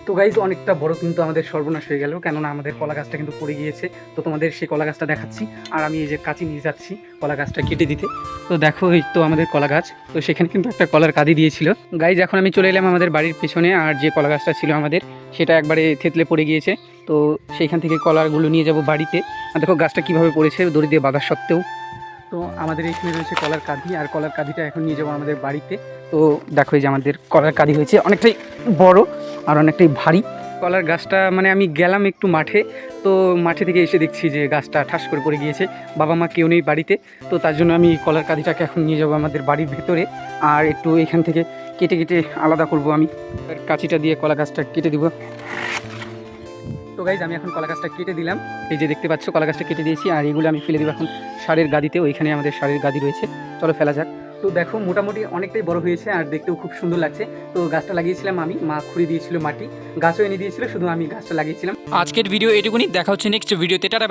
তো গাইজ অনেকটা বড় কিন্তু আমাদের সর্বনাশ হয়ে গেল, কেননা আমাদের কলা গাছটা কিন্তু পড়ে গিয়েছে। তো তোমাদের সেই কলা গাছটা দেখাচ্ছি। আর আমি এই যে কাঁচি নিয়ে যাচ্ছি কলা গাছটা কেটে দিতে। তো দেখো এই তো আমাদের কলা গাছ, তো সেখানে কিন্তু একটা কলার কাঁদি দিয়েছিল। গাইজ এখন আমি চলে এলাম আমাদের বাড়ির পেছনে, আর যে কলা গাছটা ছিল আমাদের সেটা একবারে থেতলে পড়ে গিয়েছে। তো সেইখান থেকে কলাগুলো নিয়ে যাব বাড়িতে। আর দেখো গাছটা কীভাবে পড়েছে দড়ি দিয়ে বাঁধা সত্ত্বেও। তো আমাদের এইখানে রয়েছে কলার কাঁদি, আর কলার কাঁদিটা এখন নিয়ে যাবো আমাদের বাড়িতে। তো দেখো এই যে আমাদের কলার কাঁদি হয়েছে অনেকটাই বড় আর অনেকটাই ভারী। কলার গাছটা মানে আমি গেলাম একটু মাঠে, তো মাঠে থেকে এসে দেখছি যে গাছটা ঠাস করে পড়ে গিয়েছে। বাবা মা কেউ নেই বাড়িতে, তো তার জন্য আমি কলার কাঁদিটাকে এখন নিয়ে যাবো আমাদের বাড়ির ভেতরে। আর একটু এখান থেকে কেটে কেটে আলাদা করব আমি। আর কাঁচিটা দিয়ে কলা গাছটা কেটে দিব। তো গাইজ আমি এখন কলা গাছটা কেটে দিলাম। এই যে দেখতে পাচ্ছ কলা গাছটা কেটে দিয়েছি, আর এগুলো আমি ফেলে দেবো এখন সারের গাদিতে। ওইখানে আমাদের সারের গাদি রয়েছে, চলো ফেলা যাক। তো দেখো মোটামুটি অনেকটাই বড় হয়েছে আর দেখতেও খুব সুন্দর লাগছে। তো গাছটা লাগিয়েছিলাম আমি, মা খুঁড়ে দিয়েছিল মাটি, গাছও এনে দিয়েছিল, শুধু আমি গাছটা লাগিয়েছিলাম। আজকের ভিডিও এটুকুনি, দেখা হচ্ছে নেক্সট ভিডিওতে। টাটা।